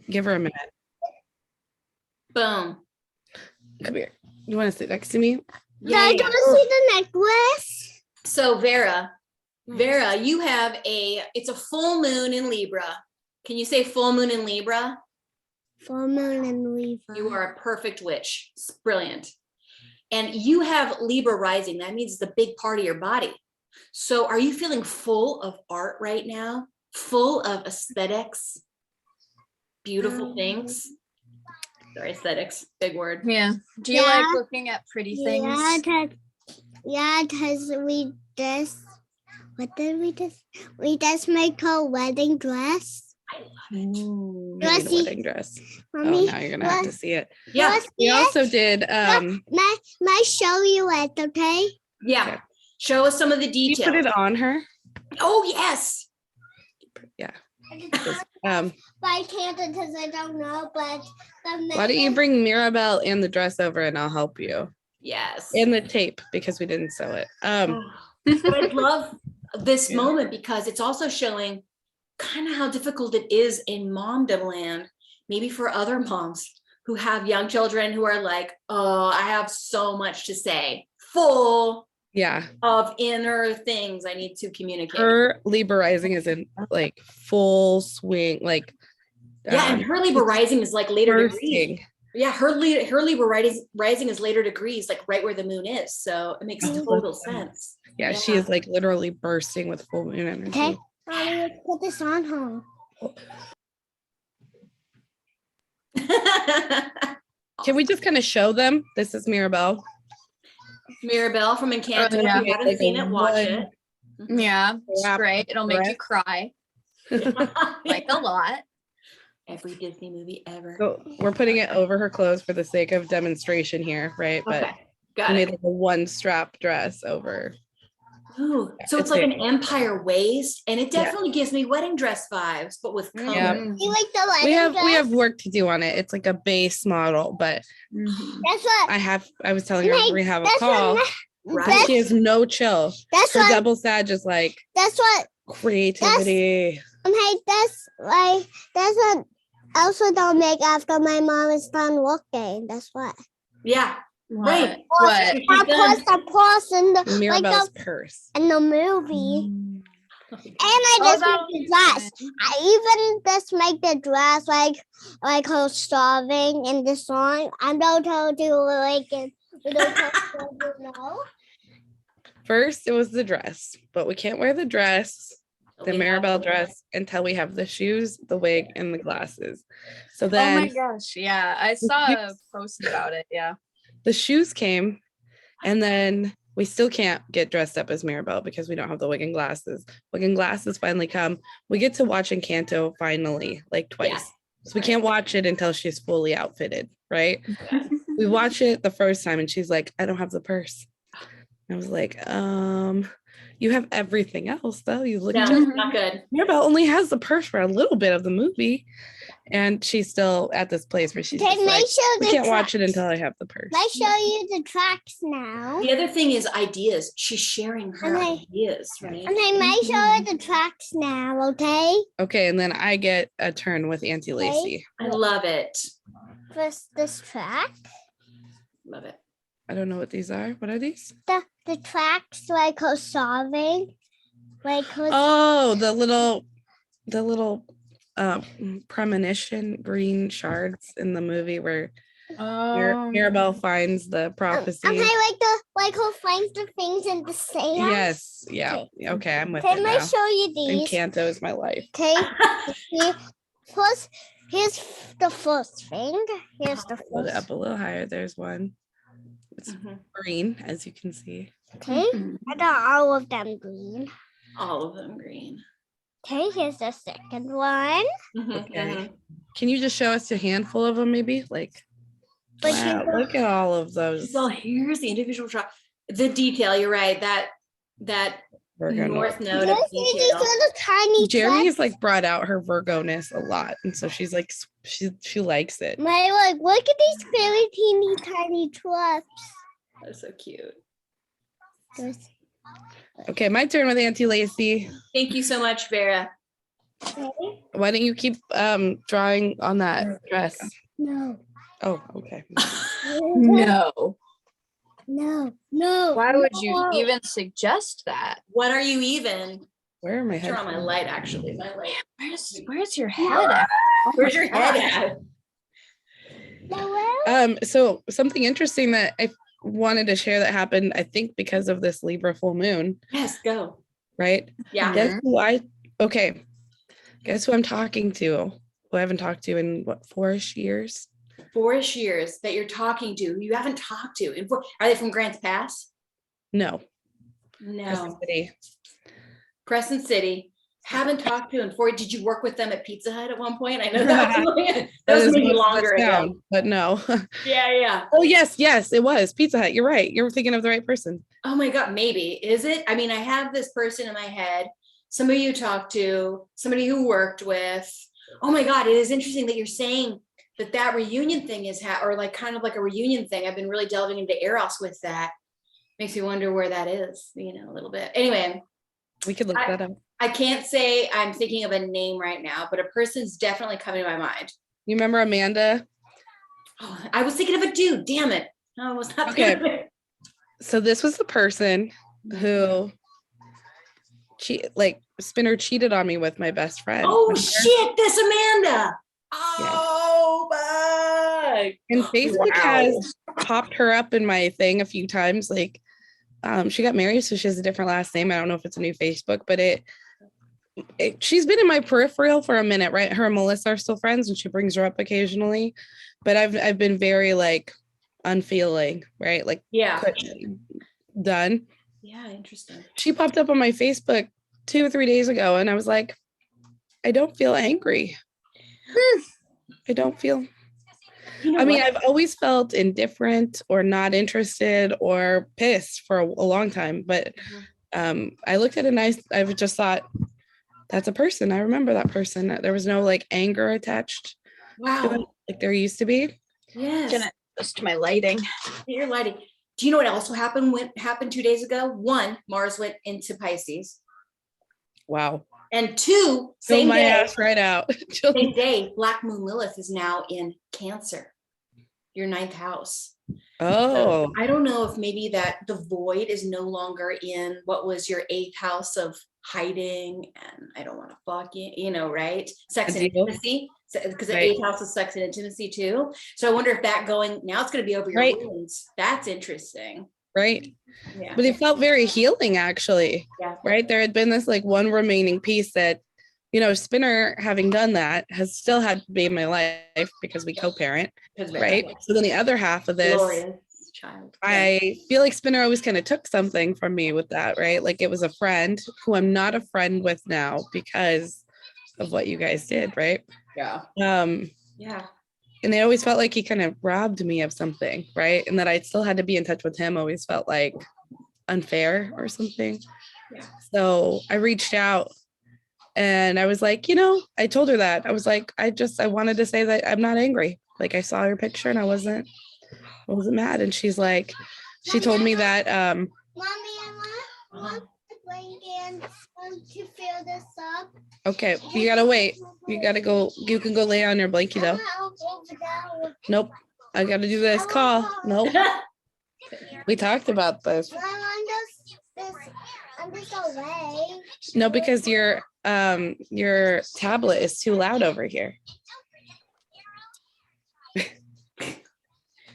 Give her a minute. Boom. Come here. You want to sit next to me? Yeah. I don't see the necklace. So Vera, you have it's a full moon in Libra. Can you say full moon in Libra? Full moon in Libra. You are a perfect witch. It's brilliant. And you have Libra rising. That means it's a big part of your body. So are you feeling full of art right now? Full of aesthetics? Beautiful things? Sorry, aesthetics, big word. Yeah. Do you like looking at pretty things? Yeah, because what did we just? We just make a wedding dress. I love it. Ooh, you need a wedding dress. Mommy, now you're gonna have to see it. Yeah. We also did May I show you it, okay? Yeah. Okay. Show us some of the details. You put it on her. Oh, yes. Yeah. But I can't because I don't know, but Why don't you bring Mirabelle and the dress over and I'll help you. Yes. And the tape because we didn't sew it. But I love this moment because it's also showing kind of how difficult it is in momdom land, maybe for other moms who have young children who are like, oh, I have so much to say, full of inner things I need to communicate. Her Libra rising is in like full swing, like and her Libra rising is like later bursting. degrees. Yeah, her Libra rising is later degrees, like right where the moon is. So it makes total sense. Yeah, she is like literally bursting with full moon energy. Okay, let's put this on her. Can we just kind of show them? This is Mirabelle. Mirabelle from Encanto. If you haven't seen it, watch it. Yeah, it's great. It'll make you cry. Like a lot. Every Disney movie ever. So we're putting it over her clothes for the sake of demonstration here, right? But got we it. made like a one strap dress over. Ooh, so it's like an empire waist, and it definitely gives me wedding dress vibes, but with color. Yeah. You like the wedding dress? We have work to do on it. It's like a base model, but That's what I was telling her we have a call. Right. She has no chill. That's her what double sag is like that's what creativity. that's what also don't make after my mom is done working. That's what. Yeah. Right. What? The purse in the Mirabelle's purse in the movie. And I just make the dress. I even just make the dress like her starving in the song. I don't tell you like it. We don't tell you no. First, it was the dress, but we can't wear the dress, the Mirabelle dress, until we have the shoes, the wig, and the glasses. So then, oh my gosh, yeah, I saw a post about it. Yeah, the shoes came, and then we still can't get dressed up as Mirabelle because we don't have the wig and glasses. Wig and glasses finally come. We get to watch Encanto finally, like twice. Yeah. So we can't watch it until she's fully outfitted, right? We watch it the first time, and she's like, "I don't have the purse." I was like, you have everything else though. You look not good. Mirabelle only has the purse for a little bit of the movie. And she's still at this place where she's just like, we can't watch it until I have the purse. Let's show you the tracks now. The other thing is ideas. She's sharing her ideas, right? And I might show you the tracks now, okay? Okay, and then I get a turn with Auntie Lacey. I love it. First, this track. Love it. I don't know what these are. What are these? The tracks like her solving. Like her the little premonition green shards in the movie where Mirabelle finds the prophecy. And I like her finds the things in the sand. Yes. Yeah. Okay, I'm with Can it I now. show you these? Encanto is my life. Okay. Here's the first thing. Here's the Hold it first. up a little higher. There's one. It's green, as you can see. Okay. I got all of them green. All of them green. Okay, here's the second one. Okay. Can you just show us a handful of them, maybe? Like, wow, look at all of those. So here's the individual track. The detail, you're right. That north node of detail. Tiny Jeremy has like brought out her Virgo-ness a lot, and so she's like she likes it. Look at these very teeny tiny traps. That's so cute. Okay, my turn with Auntie Lacey. Thank you so much, Vera. Okay. Why don't you keep drawing on that dress? No. Oh, okay. No. No. No. Why would you no. even suggest that? What are you even? Where are my Turn on my headphones? light, actually. My light. Where's your head at? Oh Where's my your head gosh. at? No. So something interesting that I wanted to share that happened, I think because of this Libra full moon, Yes, go. right? Yeah. Guess who I'm talking to, who I haven't talked to in what, 4-ish years? 4-ish years that you're talking to, who you haven't talked to. Are they from Grants Pass? No. No. Crescent City. Crescent City. Haven't talked to in 4. Did you work with them at Pizza Hut at one point? I know that was is maybe most of longer the ago. town, but no. Yeah. Oh, yes, it was Pizza Hut. You're right. You're thinking of the right person. Oh my God, maybe. Is it? I mean, I have this person in my head, somebody you talked to, somebody who worked with. Oh my God, it is interesting that you're saying that reunion thing is or like kind of like a reunion thing. I've been really delving into Eros with that. Makes me wonder where that is, a little bit. Anyway. We could look that up. I can't say I'm thinking of a name right now, but a person's definitely coming to my mind. You remember Amanda? Oh, I was thinking of a dude. Damn it. No, I was not Okay. thinking of it. So this was the person who Spinner cheated on me with my best friend. Oh shit, this Amanda. Oh my. And Facebook has popped her up in my thing a few times. Like, she got married, so she has a different last name. I don't know if it's a new Facebook, but she's been in my peripheral for a minute, right? Her and Melissa are still friends, and she brings her up occasionally. But I've been very like unfeeling, right? Like, Yeah. Done. Yeah, interesting. She popped up on my Facebook 2 or 3 days ago, and I was like, I don't feel angry. I don't feel. I mean, I've always felt indifferent or not interested or pissed for a long time, but I looked at it and I just thought, that's a person. I remember that person. There was no like anger attached to it, like there used to be. Yes. Can I adjust my lighting? Your lighting. Do you know what also happened 2 days ago? 1, Mars went into Pisces. Wow. And 2, Same my day, ass right out. same day, Black Moon Lilith is now in Cancer, your 9th house. Oh. So I don't know if maybe that the void is no longer in what was your 8th house of hiding and I don't want to fuck you, right? Sex and intimacy, because the 8th house is sex and intimacy too. So I wonder if that now it's going to be over your wounds. That's interesting. Right. Yeah. But it felt very healing, actually. Yeah. Right. There had been this like one remaining piece that, Spinner, having done that, has still had to be in my life because we co-parent. Right. So then the other half of this, glorious child. I feel like Spinner always kind of took something from me with that. Right. Like it was a friend who I'm not a friend with now because of what you guys did. Right. Yeah. Yeah. And it always felt like he kind of robbed me of something, right? And that I still had to be in touch with him always felt like unfair or something. Yeah. So I reached out and I was like, I told her that. I was like, I wanted to say that I'm not angry. Like I saw your picture and I wasn't mad. And she's like, she told me that Mommy, I want the blanket to fill this up. Okay, you gotta wait. You gotta go. You can go lay on your blankie though. Nope. I gotta do this call. Nope. We talked about this. I'm just away. No, because your tablet is too loud over here.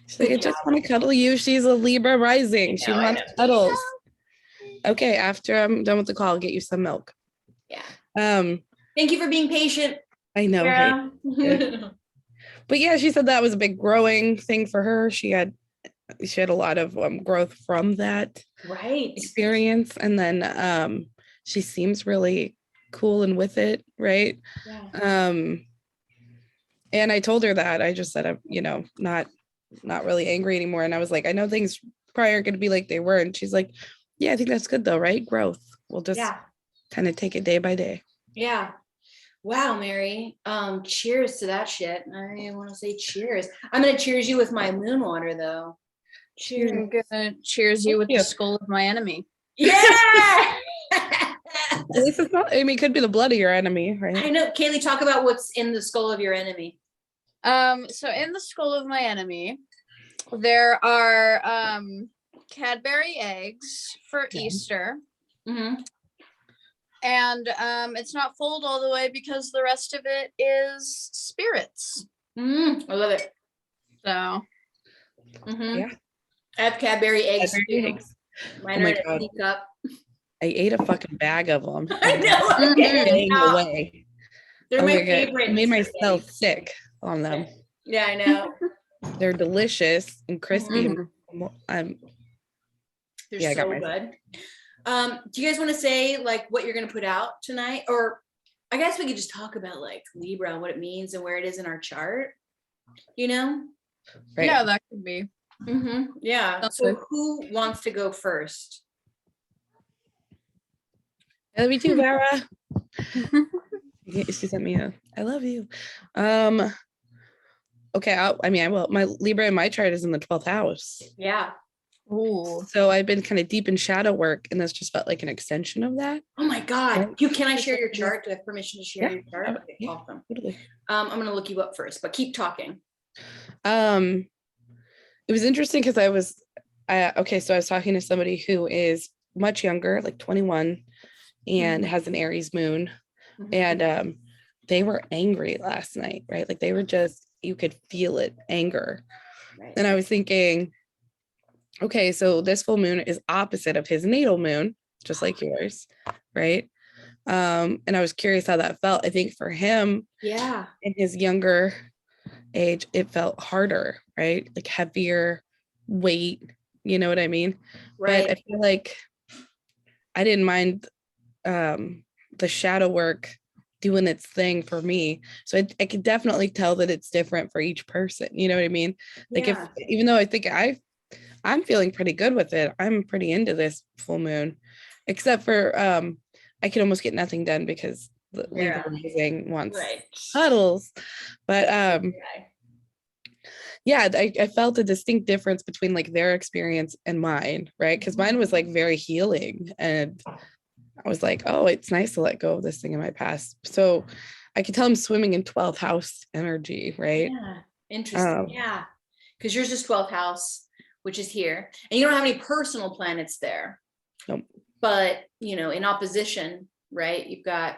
She's like, I just want to cuddle you. She's a Libra rising. She wants cuddles. Okay, after I'm done with the call, I'll get you some milk. Yeah. Thank you for being patient. I know. Yeah. Right? But yeah, she said that was a big growing thing for her. She had a lot of growth from that experience. And then she seems really cool and with it. Right. Yeah. And I told her that I just said, I'm, not really angry anymore. And I was like, I know things probably are going to be like they were. And she's like, yeah, I think that's good though. Right. Growth. We'll just kind of take it day by day. Yeah. Wow, Mary. Cheers to that shit. I want to say cheers. I'm going to cheers you with my moon water though. Cheers. I'm gonna cheers you with the skull of my enemy. Yeah. At least it's not, I mean, it could be the blood of your enemy, I right? know. Kaylee, talk about what's in the skull of your enemy. So in the skull of my enemy, there are Cadbury eggs for Easter. Mm-hmm. And it's not full all the way because the rest of it is spirits. I love it. So Yeah. I have Cadbury eggs. Cadbury eggs. Mine Oh my are in a God. teacup. I ate a fucking bag of them. I know. Staying away. They're Oh my my God. favorite. I made myself sick on them. Yeah, I know. They're delicious and crispy. They're Yeah, I got so good. Do you guys want to say like what you're gonna put out tonight? Or I guess we could just talk about like Libra and what it means and where it is in our chart. You know? Right. yeah, that could be. Yeah. That's So good. who wants to go first? I love you too, Vera. She sent me a I love you. Okay, I will. My Libra in my chart is in the 12th house. Yeah. Ooh. So I've been kind of deep in shadow work, and this just felt like an extension of that. Oh my God. Right. Can I share your chart? Do I have permission to share your chart? Okay, Yeah. awesome. Totally. I'm gonna look you up first, but keep talking. It was interesting because I was talking to somebody who is much younger, like 21, and has an Aries moon, and they were angry last night, right? Like they were just, you could feel it, anger. Right. And I was thinking, okay, so this full moon is opposite of his natal moon, just like yours, right? And I was curious how that felt. I think for him, Yeah. in his younger age, it felt harder, right? Like heavier weight, you know what I mean? Right. But I feel like I didn't mind the shadow work doing its thing for me. So I could definitely tell that it's different for each person. You know what I mean? Like Yeah. even though I think I'm feeling pretty good with it, I'm pretty into this full moon, except for I could almost get nothing done because the Yeah. Libra rising wants Right. cuddles. But yeah, I felt a distinct difference between like their experience and mine, right? Because mine was like very healing, and I was like, oh, it's nice to let go of this thing in my past. So I could tell I'm swimming in 12th house energy, right? Yeah. Interesting. Yeah. Because yours is 12th house, which is here. And you don't have any personal planets there. Nope. But, in opposition, right? You've got,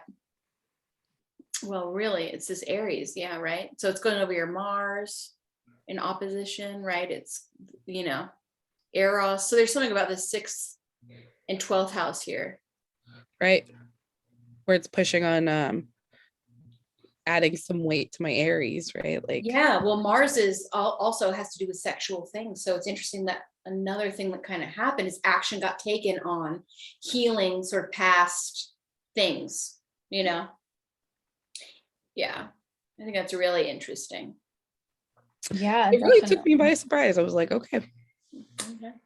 well, really, it's this Aries. Yeah, right? So it's going over your Mars in opposition, right? It's, Eros. So there's something about the 6th and 12th house here. Right. Where it's pushing on adding some weight to my Aries, right? Like, yeah, well, Mars is also has to do with sexual things. So it's interesting that another thing that kind of happened is action got taken on healing sort of past things, Yeah, I think that's really interesting. Yeah, it really took me by surprise. I was like, okay,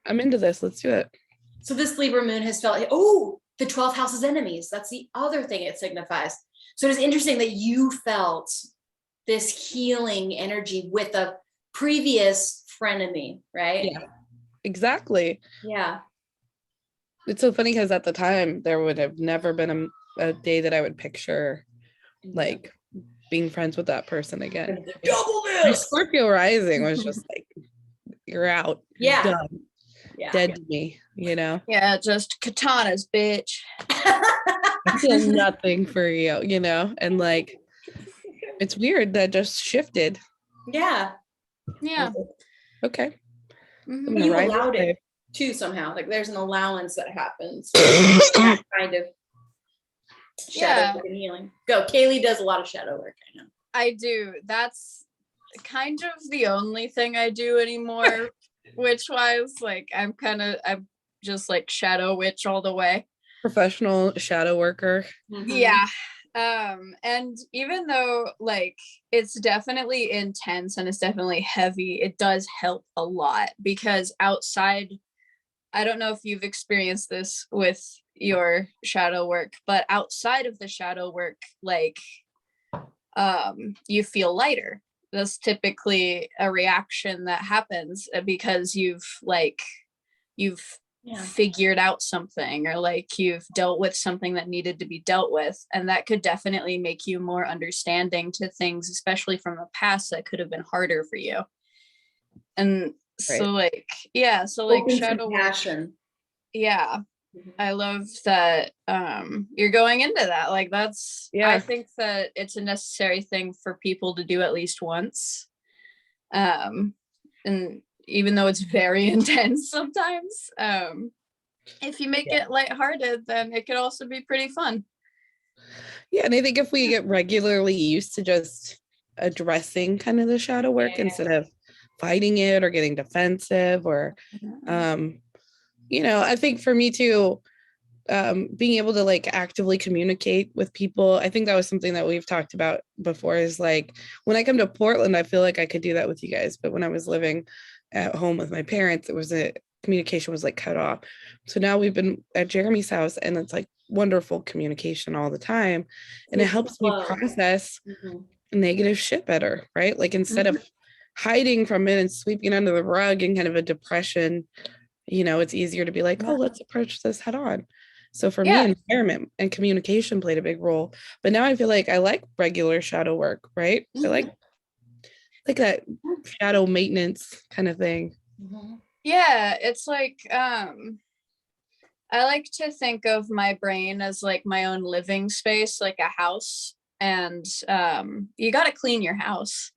I'm into this. Let's do it. So this Libra moon has felt, the 12th house is enemies. That's the other thing it signifies. So it's interesting that you felt this healing energy with a previous frenemy, right? Yeah, exactly. Yeah. It's so funny because at the time there would have never been a day that I would picture like being friends with that person again. Double My this. Scorpio rising was just like, you're out. You're Yeah. done. Yeah. Dead to me, Yeah, just katanas, bitch. I feel nothing for you, and like it's weird that just shifted. Yeah. Yeah. Okay. Mhm. But you Right allowed away. it too somehow. Like there's an allowance that happens. Kind of shadow work and healing. Go. Kaylee does a lot of shadow work, I know. I do. That's kind of the only thing I do anymore, witch wise. Like I'm just like shadow witch all the way. Professional shadow worker. Yeah. And even though like it's definitely intense and it's definitely heavy, it does help a lot because outside, I don't know if you've experienced this with your shadow work, but outside of the shadow work, like you feel lighter. That's typically a reaction that happens because you've figured out something, or like you've dealt with something that needed to be dealt with, and that could definitely make you more understanding to things, especially from the past, that could have been harder for you. And so like Open shadow work, compassion. I love that you're going into that. Like that's I think that it's a necessary thing for people to do at least once. And even though it's very intense sometimes, if you make it lighthearted, then it could also be pretty fun. Yeah, and I think if we get regularly used to just addressing kind of the shadow work instead of fighting it or getting defensive, or I think for me too, being able to like actively communicate with people, I think that was something that we've talked about before, is like when I come to Portland, I feel like I could do that with you guys, but when I was living at home with my parents, communication was like cut off. So now we've been at Jeremy's house, and it's like wonderful communication all the time, and it helps me process negative shit better, right? Like instead of hiding from it and sweeping it under the rug and kind of a depression, it's easier to be like, oh, let's approach this head on. So for me, environment and communication played a big role. But now I feel like I like regular shadow work, right? I like that shadow maintenance kind of thing. Yeah, it's like I like to think of my brain as like my own living space, like a house, and you got to clean your house.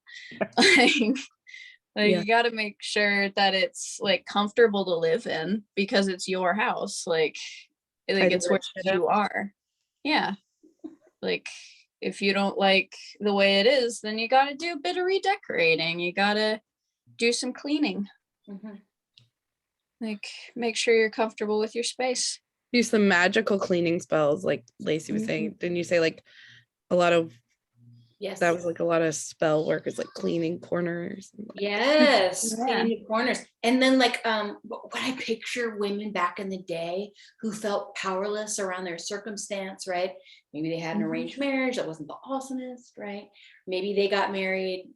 You got to make sure that it's like comfortable to live in, because it's your house. Like it's where you are. Yeah. Like if you don't like the way it is, then you got to do a bit of redecorating. You got to do some cleaning. Like make sure you're comfortable with your space. Do some magical cleaning spells, like Lacey was saying. Didn't you say like a lot of that was like a lot of spell work, is like cleaning corners? Cleaning the corners. And then like what I picture women back in the day who felt powerless around their circumstance, right? Maybe they had an arranged marriage that wasn't the awesomest, right? Maybe they got married,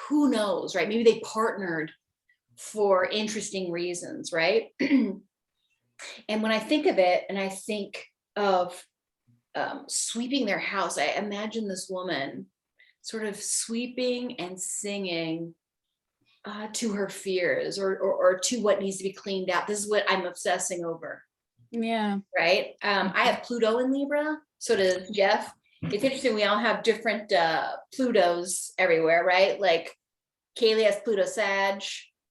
who knows, right? Maybe they partnered for interesting reasons, right? And when I think of it, and I think of sweeping their house, I imagine this woman sort of sweeping and singing to her fears or to what needs to be cleaned out. This is what I'm obsessing over. Yeah. Right. I have Pluto in Libra. So does Jeff. It's interesting. We all have different Plutos everywhere, right? Like Kaylee has Pluto Sag.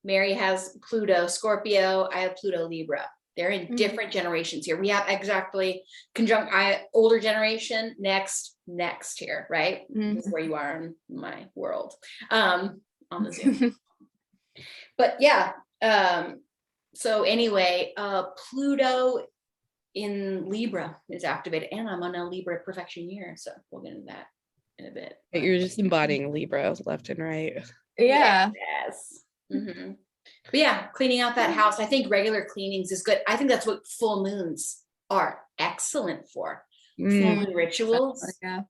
Mary has Pluto Scorpio. I have Pluto Libra. They're in different generations here. We have exactly conjunct older generation, next here, right? This is where you are in my world on the Zoom. But yeah, so anyway, Pluto in Libra is activated, and I'm on a Libra perfection year, so we'll get into that in a bit. You're just embodying Libra left and right. Yeah. Yes. But yeah, cleaning out that house. I think regular cleanings is good. I think that's what full moons are excellent for. Full moon rituals. Yeah,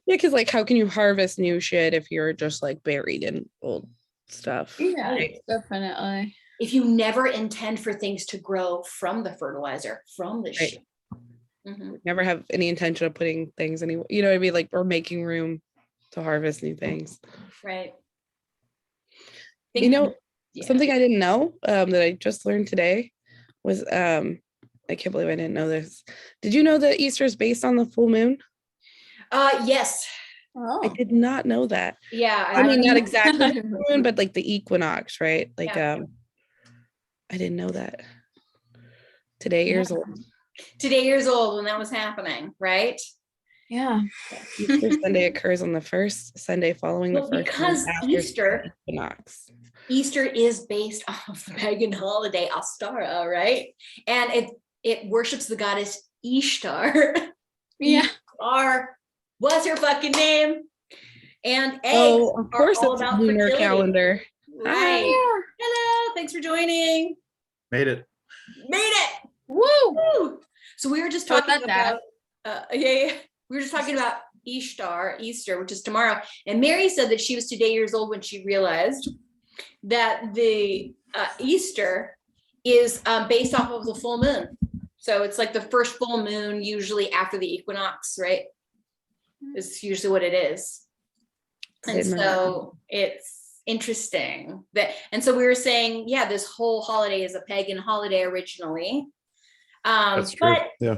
because like how can you harvest new shit if you're just like buried in old stuff? Yeah, definitely. If you never intend for things to grow from the fertilizer, from the shit. Never have any intention of putting things anywhere, you know what I mean? Like, or making room to harvest new things. Right. Something I didn't know that I just learned today was I can't believe I didn't know this. Did you know that Easter is based on the full moon? Yes. I did not know that. Yeah. I mean, not exactly the full moon, but like the equinox, right? Like I didn't know that. Today years old when that was happening, right? Yeah. Easter Sunday occurs on the first Sunday following the first because Easter equinox. Easter is based off the pagan holiday Ostara, right? And it worships the goddess Ishtar. Yeah. Ishtar. What's her fucking name? And eggs. Oh, of course, it's a lunar fertility. Calendar. Right. Hello. Thanks for joining. Made it. Woo! So we were just talking about we were just talking about Easter, which is tomorrow. And Mary said that she was 2 years old when she realized that the Easter is based off of the full moon. So it's like the first full moon, usually after the equinox, right? Is usually what it is. And so it's interesting that, and so we were saying, yeah, this whole holiday is a pagan holiday originally. That's true. But yeah.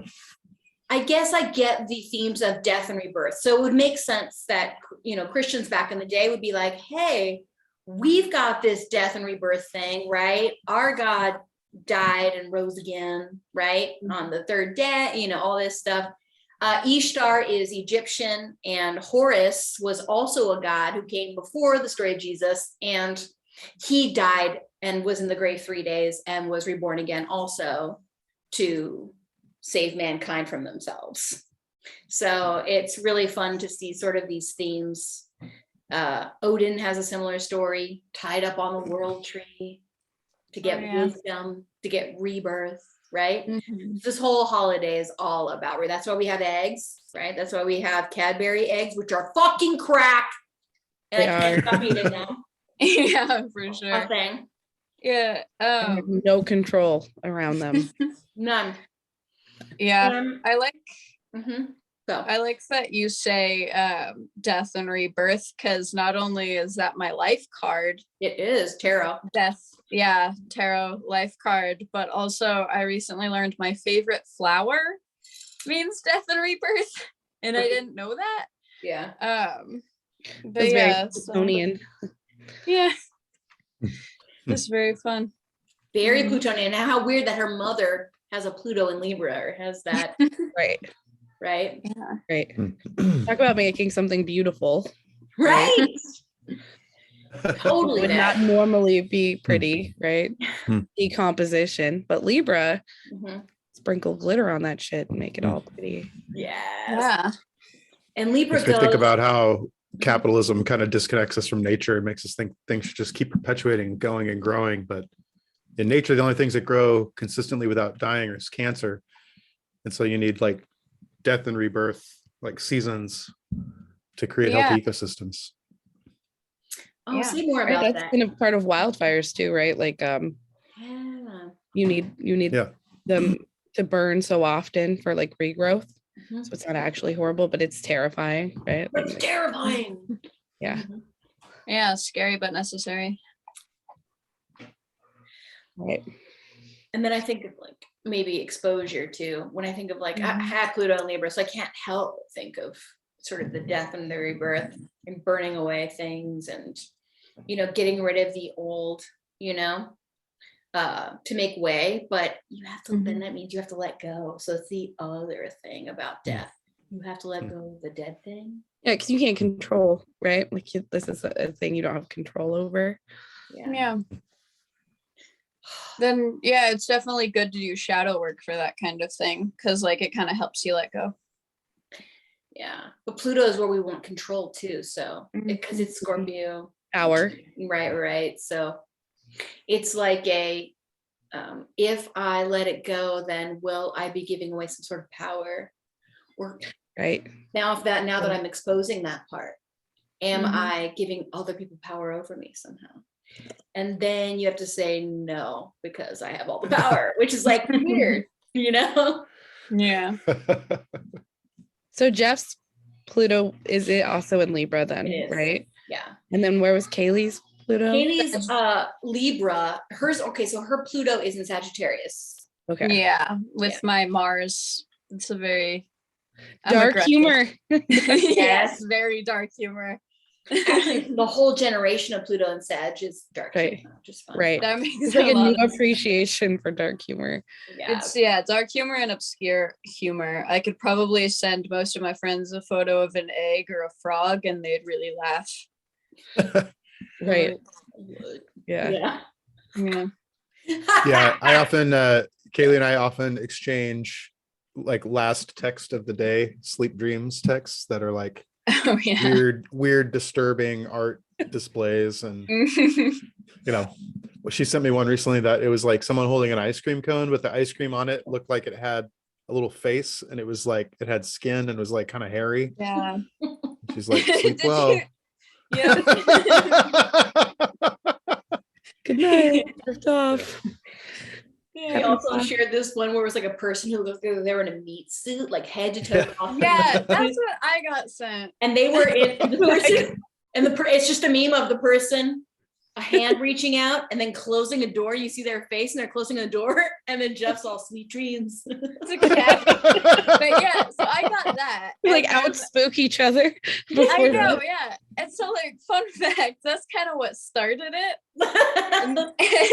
I guess I get the themes of death and rebirth. So it would make sense that, you know, Christians back in the day would be like, hey, we've got this death and rebirth thing, right? Our God died and rose again, right? On the third day, you know, all this stuff. Ishtar is Egyptian, and Horus was also a god who came before the story of Jesus, and he died and was in the grave 3 days and was reborn again also to save mankind from themselves. So it's really fun to see sort of these themes. Odin has a similar story, tied up on the world tree to get wisdom, to get rebirth, right? This whole holiday is all about, that's why we have eggs, right? That's why we have Cadbury eggs, which are fucking crack. And I can't stop eating them. Yeah, for sure. A thing. Yeah. I have no control around them. None. Yeah. I like So I like that you say death and rebirth, because not only is that my life card, it is tarot. Tarot life card, but also I recently learned my favorite flower means death and rebirth, and I didn't know that. Yeah. But yeah, Plutonian. Yeah. It's very fun. Very Plutonian. And how weird that her mother has a Pluto in Libra, or has that. Right. Right. Yeah. Right. Talk about making something beautiful. Right. Totally. Would not normally be pretty, right? Decomposition, but Libra, sprinkle glitter on that shit and make it all pretty. Yeah. And Libra Makes me think about how capitalism kind of disconnects us from nature and makes us think things should just keep perpetuating, going and growing. But in nature, the only things that grow consistently without dying is cancer. And so you need like death and rebirth, like seasons, to create healthy ecosystems. Oh, say more about that's that. kind of part of wildfires too, right? Like you need them to burn so often for like regrowth. So it's not actually horrible, but it's terrifying, right? It's terrifying. Yeah. Yeah, scary but necessary. Right. And then I think of like maybe exposure too. When I think of like I had Pluto and Libra, so I can't help but think of sort of the death and the rebirth and burning away things, and you know, getting rid of the old, you know, to make way. But you have to, then that means you have to let go. So it's the other thing about death. You have to let go of the dead thing. Yeah, because you can't control, right? Like this is a thing you don't have control over. Yeah. Then it's definitely good to do shadow work for that kind of thing, because like it kind of helps you let go. Yeah, but Pluto is where we want control too. So because it's Scorpio Power. Right. So it's like if I let it go, then will I be giving away some sort of power? Or right. Now that I'm exposing that part, am I giving other people power over me somehow? And then you have to say no, because I have all the power, which is like weird, you know? Yeah. So Jeff's Pluto, is it also in Libra then, right? Yeah. And then where was Kaylee's Pluto? Kaylee's Libra. Hers, okay, so her Pluto is in Sagittarius. Okay. Yeah, with my Mars. It's a very dark humor. Yes, very dark humor. Actually, the whole generation of Pluto and Sag is dark humor, which is fun. Right. That makes it's like a new appreciation for dark humor. Yeah. It's dark humor and obscure humor. I could probably send most of my friends a photo of an egg or a frog and they'd really laugh. Right. Yeah. Yeah, I often Kaylee and I often exchange like last text of the day, sleep dreams texts that are like weird disturbing art displays. And you know, she sent me one recently that it was like someone holding an ice cream cone, but the ice cream on it looked like it had a little face, and it was like it had skin and was like kind of hairy. Yeah. She's like, sleep well. Yeah. Good night. Drift off. We also shared this one where it was like a person who looked like they were in a meat suit, like head to toe. Yeah, that's what I got sent. And they were in the person, and it's just a meme of the person, a hand reaching out and then closing a door. You see their face and they're closing a door, and then Jeff's all sweet dreams. It's a cat. But yeah, so I got that. Like out spook each other. I know, yeah. And so like fun fact, that's kind of what started it.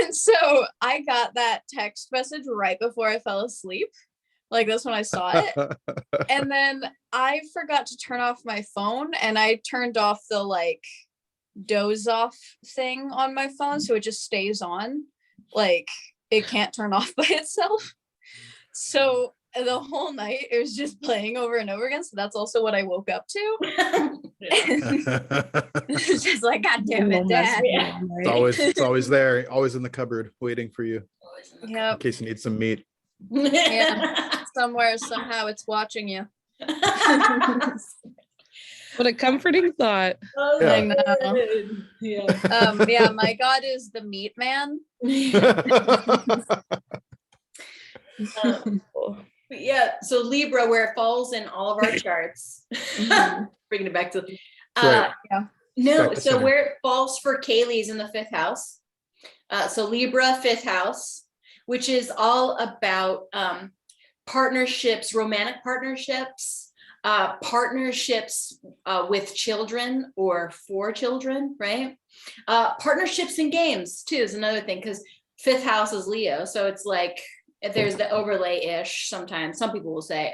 And so I got that text message right before I fell asleep. Like that's when I saw it. And then I forgot to turn off my phone, and I turned off the like doze off thing on my phone, so it just stays on. Like it can't turn off by itself. So the whole night it was just playing over and over again. So that's also what I woke up to. It's just like, God damn it, Dad. Yeah. It's always there, always in the cupboard, waiting for you Yeah. in case you need some meat. Yeah. Somewhere, somehow it's watching you. What a comforting thought. Oh, Yeah. I know. Yeah. Yeah, my God is the meat man. But yeah, so Libra, where it falls in all of our charts, bringing it back to Right. no, Back to so center. where it falls for Kaylee is in the 5th house. So Libra 5th house, which is all about partnerships, romantic partnerships, partnerships with children or for children, right? Partnerships in games too is another thing, because 5th house is Leo, so it's like there's the overlay-ish sometimes, some people will say,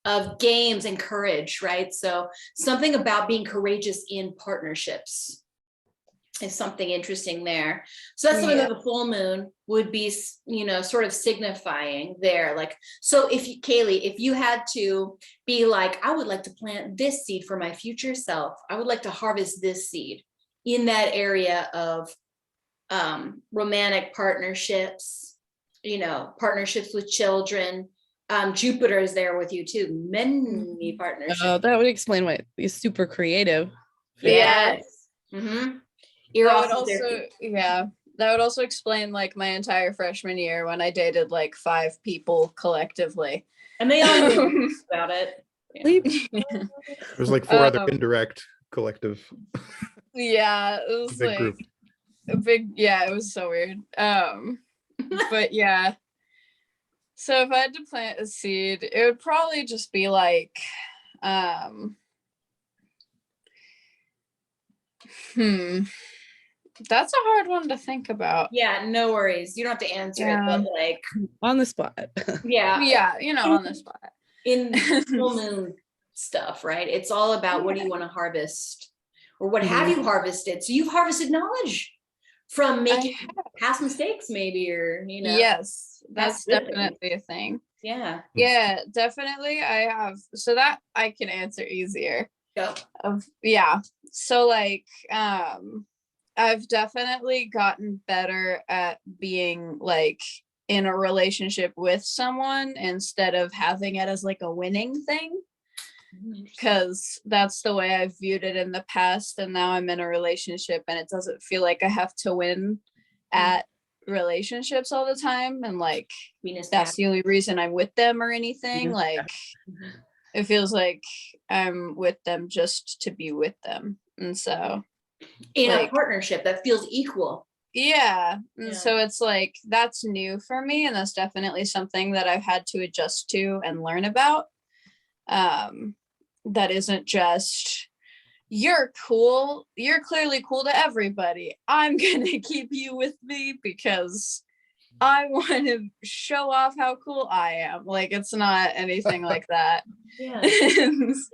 of games and courage, right? So something about being courageous in partnerships is something interesting there. So that's something that the full moon would be, you know, sort of signifying there. Like, so if you, Kaylee, if you had to be like, I would like to plant this seed for my future self, I would like to harvest this seed in that area of romantic partnerships, you know, partnerships with children. Jupiter is there with you too. Many partnerships. Oh, that would explain why he's super creative. Yes. Mm-hmm. That would also explain like my entire freshman year when I dated like 5 people collectively. And they all knew about it. Yeah. There's like 4 other indirect collective. Yeah, it was Big like group. a big, yeah, it was so weird. But yeah. So if I had to plant a seed, it would probably just be like, that's a hard one to think about. Yeah, no worries. You don't have to answer it, but like On the spot. Yeah, you know, on the spot. In full moon stuff, right? It's all about what do you want to harvest, or what have you harvested? So you've harvested knowledge from making past mistakes, maybe, or you know. Yes, that's good. definitely a thing. Yeah. Yeah, definitely. I have, so that I can answer easier. Go. So like I've definitely gotten better at being like in a relationship with someone instead of having it as like a winning thing, because that's the way I've viewed it in the past, and now I'm in a relationship and it doesn't feel like I have to win at relationships all the time, and like that's the only reason I'm with them or anything. Like it feels like I'm with them just to be with them, and so in like, a partnership that feels equal. And so it's like that's new for me, and that's definitely something that I've had to adjust to and learn about. That isn't just you're cool, you're clearly cool to everybody, I'm gonna keep you with me because I want to show off how cool I am. Like it's not anything like that.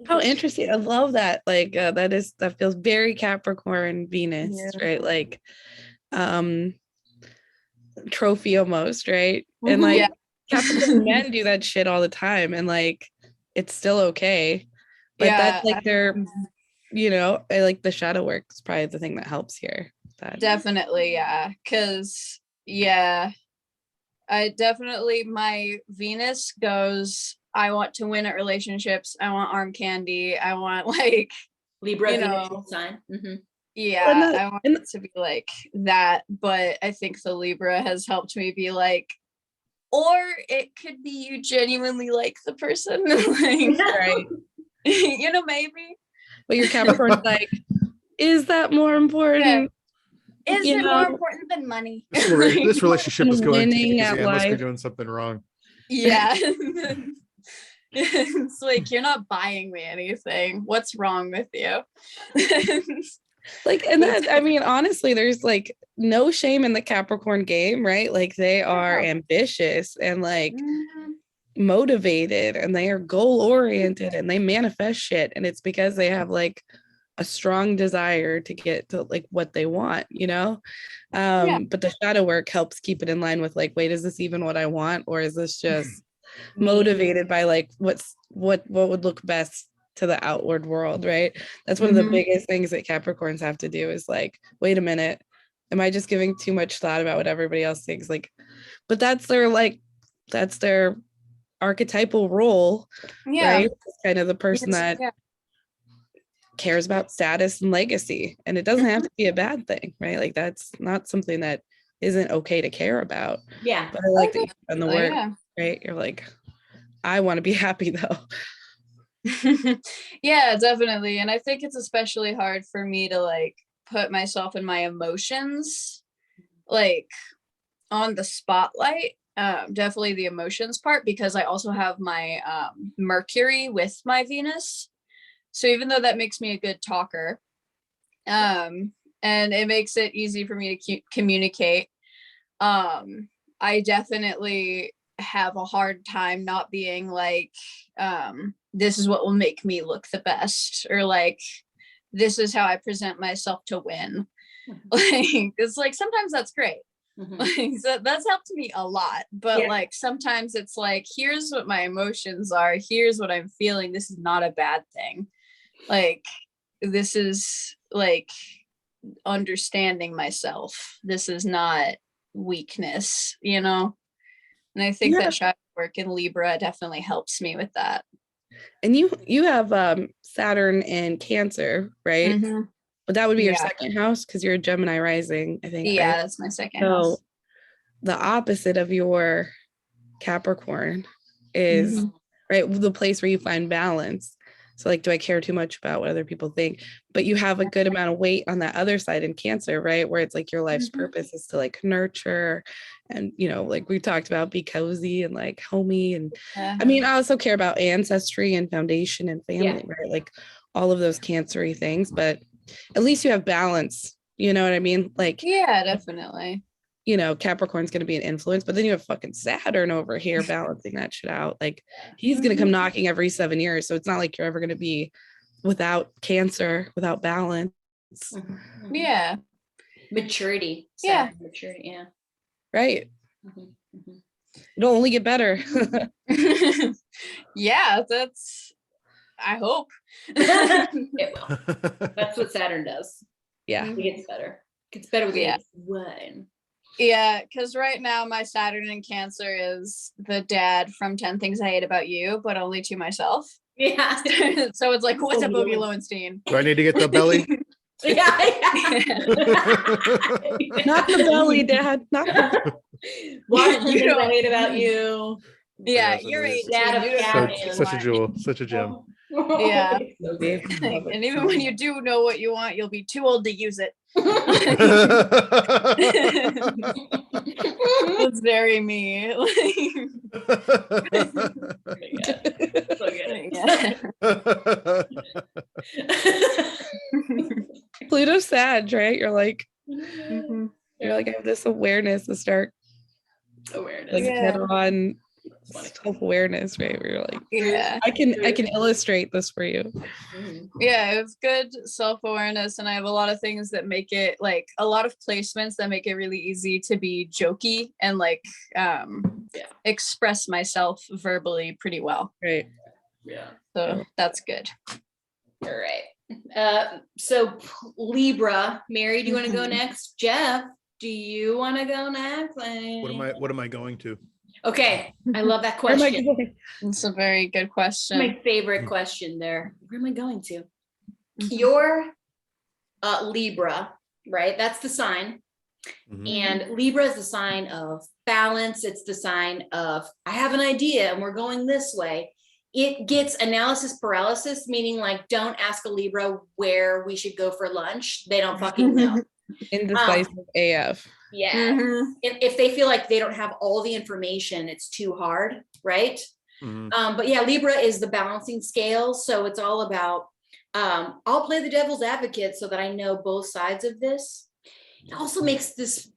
How interesting. I love that. Like that feels very Capricorn Venus, right? Like trophy almost, right? And like Capricorn men do that shit all the time, and like it's still okay. But that's like their, you know, I like the shadow work is probably the thing that helps here. Definitely, because I definitely, my Venus goes, I want to win at relationships, I want arm candy, I want like Libra, you Venus know, sign. I want it to be like that, but I think the Libra has helped me be like, or it could be you genuinely like the person. Like, Right. you know, maybe. But your Capricorn's like, is that more important? Is You it know, more important than money? This relationship is going to winning easy. at I must be life. doing something wrong. Yeah. It's like, you're not buying me anything. What's wrong with you? Like, and that, I mean, honestly, there's like no shame in the Capricorn game, right? Like, they are ambitious and like motivated, and they are goal oriented, and they manifest shit. And it's because they have like a strong desire to get to like what they want, you know? But the shadow work helps keep it in line with like, wait, is this even what I want? Or is this just motivated by like what would look best to the outward world, right? That's one of the biggest things that Capricorns have to do is like, wait a minute, am I just giving too much thought about what everybody else thinks? Like, but that's their archetypal role, right? It's kind of the person that cares about status and legacy, and it doesn't have to be a bad thing, right? Like, that's not something that isn't okay to care about. But I like that you've done the work, right? You're like, I want to be happy though. Yeah, definitely. And I think it's especially hard for me to like put myself and my emotions like on the spotlight. Definitely the emotions part, because I also have my Mercury with my Venus. So even though that makes me a good talker, and it makes it easy for me to communicate, I definitely have a hard time not being like, this is what will make me look the best, or like, this is how I present myself to win. Like, it's like, sometimes that's great. Like, so that's helped me a lot, but like, sometimes it's like, here's what my emotions are, here's what I'm feeling, this is not a bad thing. Like, this is like understanding myself, this is not weakness, you know? And I think that shadow work in Libra definitely helps me with that. And you have Saturn in Cancer, right? But that would be your second house, because you're a Gemini rising, I think. Yeah, right? that's my second house. The opposite of your Capricorn is right, the place where you find balance. So like, do I care too much about what other people think? But you have a good amount of weight on that other side in Cancer, right? Where it's like your life's purpose is to like nurture and, you know, like we talked about, be cozy and like homey. And I mean, I also care about ancestry and foundation and family, right? Like all of those Cancer-y things, but at least you have balance. You know what I mean? Like, yeah, definitely. You know, Capricorn's going to be an influence, but then you have fucking Saturn over here balancing that shit out. Like, he's going to come knocking every 7 years. So it's not like you're ever going to be without Cancer, without balance. Yeah. Maturity. Saturn, maturity. Yeah. Right. It'll only get better. Yeah, that's, I hope. It will. That's what Saturn does. Yeah. It gets better. It gets better with age 1. Yeah, because right now my Saturn in Cancer is the dad from 10 Things I Hate About You, but only to myself. Yeah. So it's like, what's up, Boogie Lowenstein? Do I need to get the belly? Yeah. Not the belly, Dad. Not the Watch the Things I Hate About You. Yeah, you're 18. Such a jewel, such a gem. Yeah. And even when you do know what you want, you'll be too old to use it. That's very me. Pluto's sad, right? You're like, I have this awareness to start like head on self-awareness, right? Where you're like, I can illustrate this for you. Yeah, it's good self-awareness, and I have a lot of things that make it like a lot of placements that make it really easy to be jokey and like express myself verbally pretty well. Right. Yeah. So that's good. All right. So Libra, Mary, do you want to go next? Jeff, do you want to go next? What am I going to? Okay, I love that question. It's a very good question. My favorite question there. Where am I going to? Your Libra, right? That's the sign. Mhm. And Libra is the sign of balance. It's the sign of, I have an idea and we're going this way. It gets analysis paralysis, meaning like, don't ask a Libra where we should go for lunch. They don't fucking know. Indecisive AF. Yeah. If they feel like they don't have all the information, it's too hard, right? Mhm. But yeah, Libra is the balancing scale. So it's all about, I'll play the devil's advocate so that I know both sides of this. It also makes this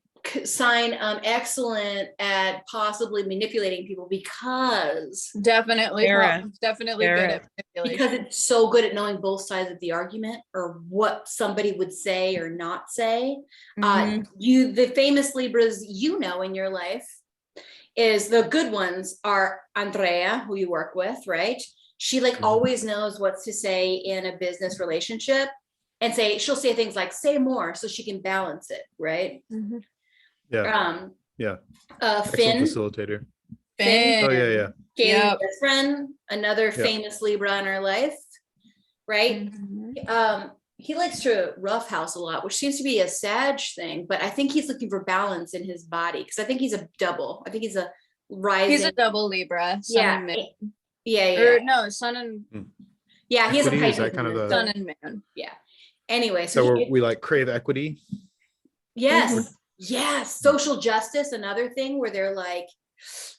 sign excellent at possibly manipulating people because Definitely. Sarah. Definitely good Sarah. at manipulation. it's so good at knowing both sides of the argument or what somebody would say or not say. Mhm. The famous Libras in your life is the good ones are Andrea, who you work with, right? She like Mhm. always knows what to say in a business relationship and she'll say things like say more so she can balance it, right? Yeah. Yeah. Excellent Finn, facilitator. Finn, Oh yeah. Kaylee's Yep. best friend, another famous Libra in her life, right? He likes to roughhouse a lot, which seems to be a Sag thing, but I think he's looking for balance in his body because I think he's a double. I think he's a rising. He's a double Libra. Sun and moon. Yeah. Or no, sun and Yeah, he has a Equity, is Pisces that kind of moon, the- sun and moon. Yeah. Anyway, So we like crave equity. Yes. Yes. Social justice, another thing where they're like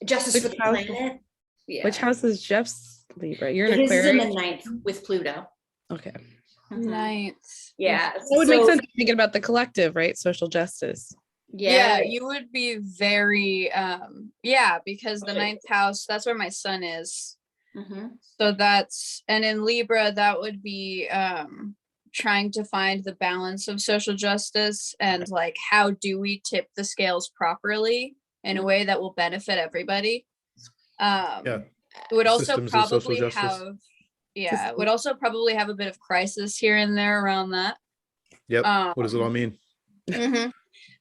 justice for the Which house- planet. Yeah. Which house is Jeff's Libra? You're in His is in the Aquarius. 9th with Pluto. Okay. Nice. Yeah. That would make sense thinking about the collective, right? Social justice. Yeah, you would be very because the Okay. 9th house, that's where my son is. Mhm. So and in Libra, that would be trying to find the balance of social justice and like how do we tip the scales properly in a way that will benefit everybody. It would also Systems of social probably justice. it would also probably have a bit of crisis here and there around that. Yep. What does it all mean? Mhm.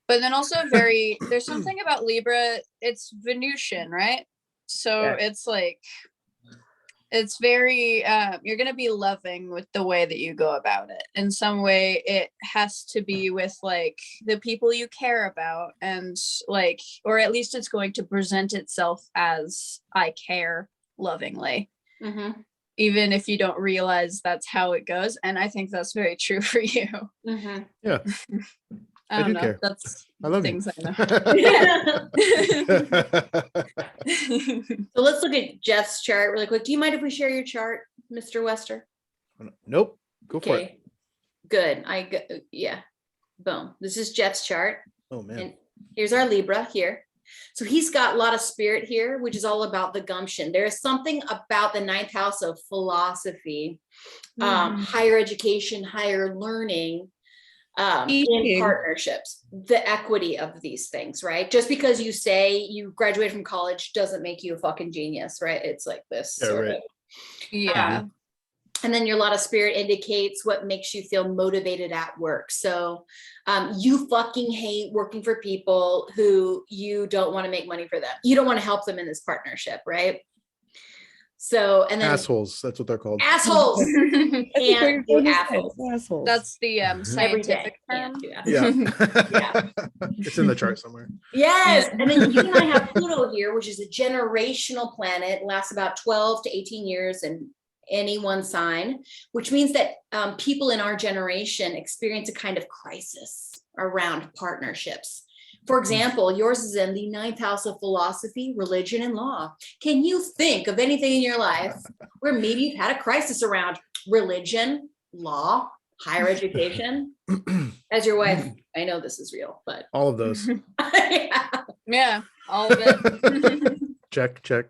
But then also there's something about Libra, it's Venusian, right? So it's like, it's very, you're going to be loving with the way that you go about it. In some way, it has to be with like the people you care about and like, or at least it's going to present itself as I care lovingly. Mhm. Even if you don't realize that's how it goes. And I think that's very true for you. Mhm. Yeah. I don't do know. care. That's I love things you. I know. So let's look at Jeff's chart really quick. Do you mind if we share your chart, Mr. Wester? Nope. Go for it. Good. Yeah. Boom. This is Jeff's chart. Oh man. And here's our Libra here. So he's got a lot of spirit here, which is all about the gumption. There is something about the 9th house of philosophy, higher education, higher learning, in partnerships, the equity of these things, right? Just because you say you graduated from college doesn't make you a fucking genius, right? It's like this sort of. Yeah. And then your lot of spirit indicates what makes you feel motivated at work. So you fucking hate working for people who you don't want to make money for them. You don't want to help them in this partnership, right? So, and then Assholes. That's what they're called. assholes. Can't do assholes. Assholes. That's the Every day. scientific Can't term. do assholes. Yeah. It's in the chart somewhere. Yes. And then you and I have Pluto here, which is a generational planet, lasts about 12 to 18 years in any one sign, which means that people in our generation experience a kind of crisis around partnerships. For example, yours is in the 9th house of philosophy, religion, and law. Can you think of anything in your life where maybe you've had a crisis around religion, law, higher education? As your wife, I know this is real, but All of those. Yeah, all of it. Check. Check.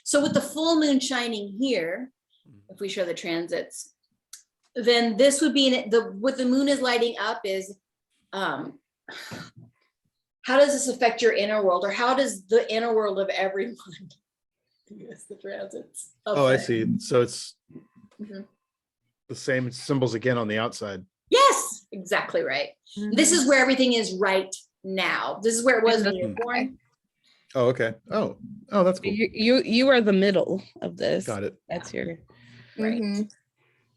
So with the full moon shining here, if we show the transits, then this would be what the moon is lighting up is, how does this affect your inner world, or how does the inner world of everyone? Yes, the transits. Oh, I see. So it's Mhm. the same symbols again on the outside. Yes, exactly right. This is where everything is right now. This is where it was when you were born. Oh, okay. Oh, that's cool. You are the middle of this. Got it. That's your Right. Mhm.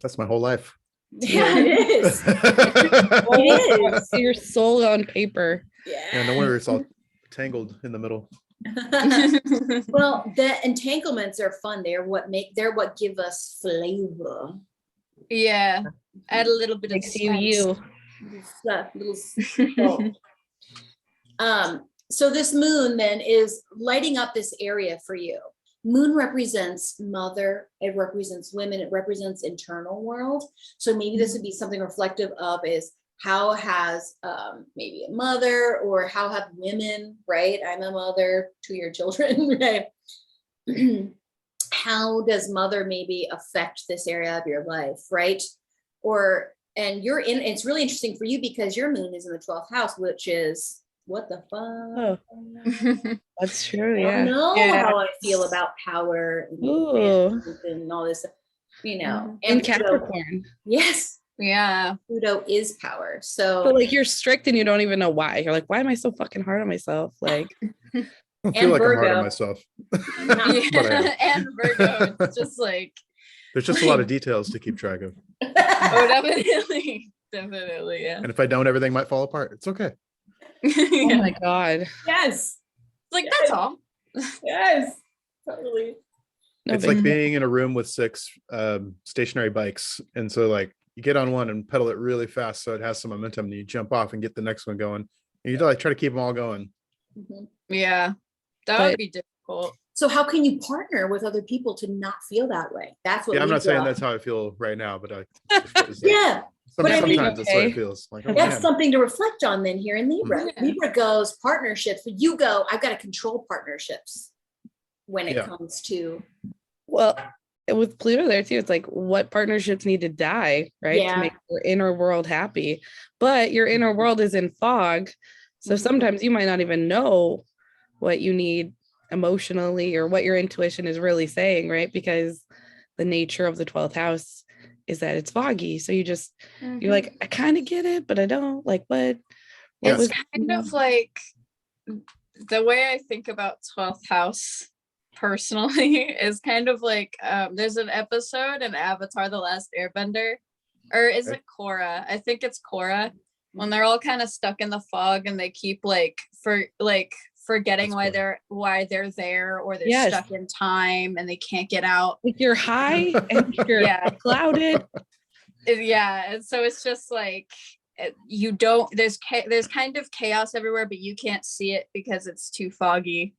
That's my whole life. Yeah, it is. Oh, It is. your soul on paper. Yeah. no wonder it's all tangled in the middle. Well, the entanglements are fun. They're what give us flavor. Yeah. Add a little bit of Makes you spice. Little salt. So this moon then is lighting up this area for you. Moon represents mother, it represents women, it represents internal world. So maybe this would be something reflective of is how has maybe a mother, or how have women, right? I'm a mother to your children, right? How does mother maybe affect this area of your life, right? And it's really interesting for you because your moon is in the 12th house, which is what the fuck? Oh, that's true. I Yeah. don't know Yeah. how I feel about power Ooh. and all this, you know. In Pluto- Capricorn. yes, Yeah. Pluto is power. But So like you're strict and you don't even know why. You're like, why am I so fucking hard on myself? Like, I feel like I'm hard Virgo. on myself. not- But I am. And Virgo, it's just like, There's just a lot of details to keep track of. oh, definitely. Definitely, yeah. And if I don't, everything might fall apart. It's okay. oh Yeah. my God. yes, Like, that's all. yes, totally. No It's big like deal. being in a room with 6 stationary bikes. And so like you get on one and pedal it really fast so it has some momentum, and you jump off and get the next one going. And you like try to keep them all going. Mhm. Yeah. That But- would be difficult. So how can you partner with other people to not feel that way? That's what Yeah, I'm not saying Libra- that's how I feel right now, but yeah. But I mean- sometimes that's what Okay. it feels like. Oh, That's man. something to reflect on then here in Libra. Yeah. Libra goes partnerships, but you go, I've got to control partnerships when it Yeah. comes to Well, with Pluto there too, it's like what partnerships need to die, right? Yeah. To make your inner world happy. But your inner world is in fog. So Mhm. sometimes you might not even know what you need emotionally or what your intuition is really saying, right? Because the nature of the 12th house is that it's foggy. So you're like, I kind of get it, but I don't. Like, what It's was kind of like the way I think about 12th house personally is kind of like there's an episode in Avatar The Last Airbender, or is it Korra? I think it's Korra, when they're all kind of stuck in the fog and they keep forgetting That's why they're there, or they're Yes. stuck in time and they can't get out. like you're high and you're Yeah. clouded. Yeah, and so it's just like you don't there's kind of chaos everywhere, but you can't see it because it's too foggy.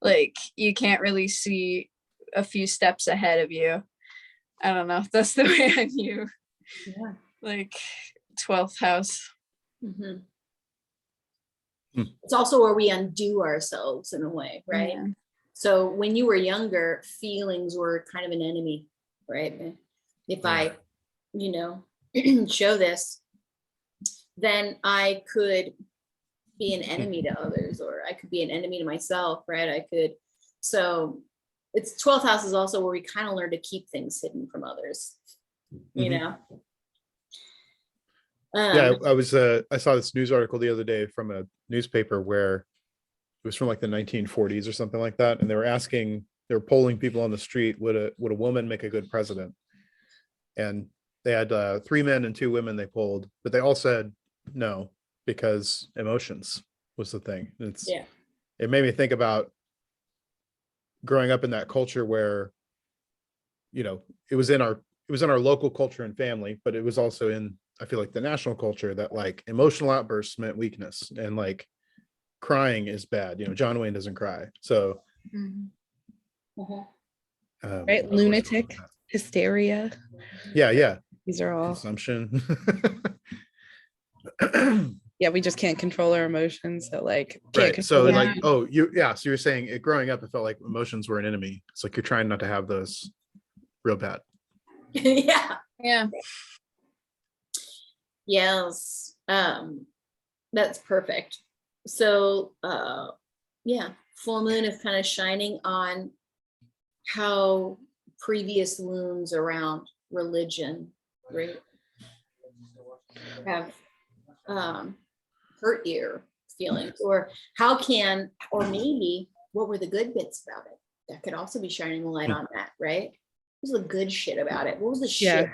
Like you can't really see a few steps ahead of you. I don't know, that's the way I view Yeah. like 12th house. Mhm. Hmm. It's also where we undo ourselves in a way, right? Yeah. So when you were younger, feelings were kind of an enemy, right? If I, show this, then I could be an enemy to others, or I could be an enemy to myself, right? So it's 12th house is also where we kind of learn to keep things hidden from others, you Mhm. know? Yeah, I saw this news article the other day from a newspaper where it was from like the 1940s or something like that, and they were polling people on the street, would a woman make a good president? And they had 3 men and 2 women they polled, but they all said no, because emotions was the thing. It made me think about growing up in that culture where it was in our local culture and family, but it was also in, I feel like, the national culture, that like emotional outbursts meant weakness, and like crying is bad. John Wayne doesn't cry. So Mhm. Right, lunatic, hysteria. Yeah. These are all, Consumption. yeah, we just can't control our emotions. So like, can't Right. So control like, so you're saying growing up, it felt like emotions were an enemy. It's like you're trying not to have those real bad. Yeah. Yeah. Yes. That's perfect. So full moon is kind of shining on how previous moons around religion, right, have hurt your feelings, or maybe what were the good bits about it? That could also be shining a light on that, right? What was the good shit about it? What was the shit?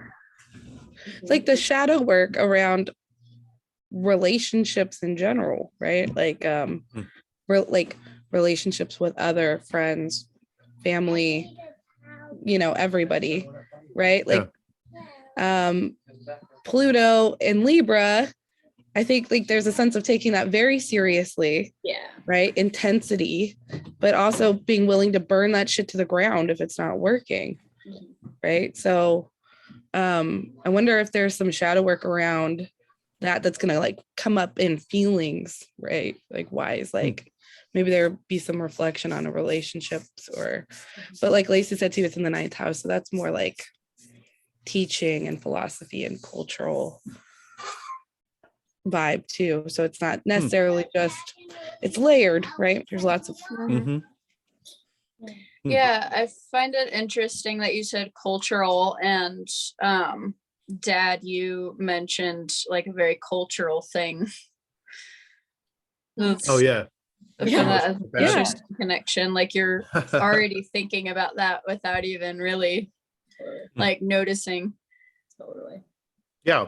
It's like the shadow work around relationships in general, right? Like like relationships with other friends, family, everybody, right? Like Pluto and Libra, I think like there's a sense of taking that very seriously. Yeah. Right? Intensity, but also being willing to burn that shit to the ground if it's not working. Right. So I wonder if there's some shadow work around that's gonna like come up in feelings, right? Like wise, like maybe there be some reflection on a relationships but like Lacey said too, it's in the 9th house. So that's more like teaching and philosophy and cultural vibe too. So it's not necessarily just, it's layered, right? There's lots of Yeah, I find it interesting that you said cultural, and Dad, you mentioned like a very cultural thing. Oh yeah. Connection. Like you're already thinking about that without even really like noticing. Totally. Yeah.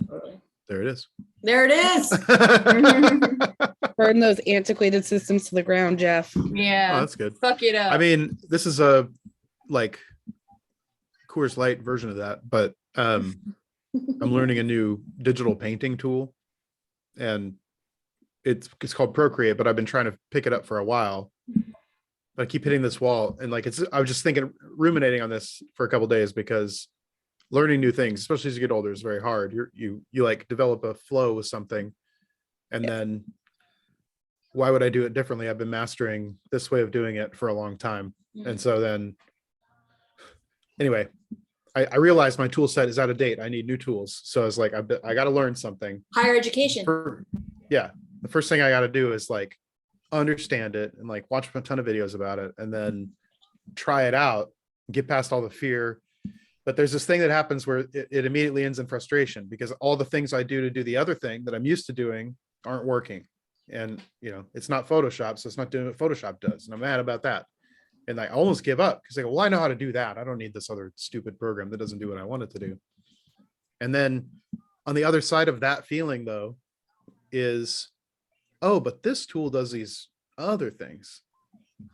Totally. There it is. There it is. burn those antiquated systems to the ground, Jeff. Yeah. Oh, that's good. Fuck it up. I mean, this is a like Coors Light version of that, but I'm learning a new digital painting tool, and it's called Procreate, but I've been trying to pick it up for a while. But I keep hitting this wall, and like I was just thinking, ruminating on this for a couple of days, because learning new things, especially as you get older, is very hard. You like develop a flow with something, and then why would I do it differently? I've been mastering this way of doing it for a long time. And so then anyway, I realized my tool set is out of date. I need new tools. So I was like, I got to learn something. Higher education. The first thing I got to do is like understand it and like watch a ton of videos about it, and then try it out, get past all the fear. But there's this thing that happens where it immediately ends in frustration, because all the things I do to do the other thing that I'm used to doing aren't working. And it's not Photoshop, so it's not doing what Photoshop does, and I'm mad about that. And I almost give up, because I go, well, I know how to do that. I don't need this other stupid program that doesn't do what I want it to do. And then on the other side of that feeling, though, is, oh, but this tool does these other things.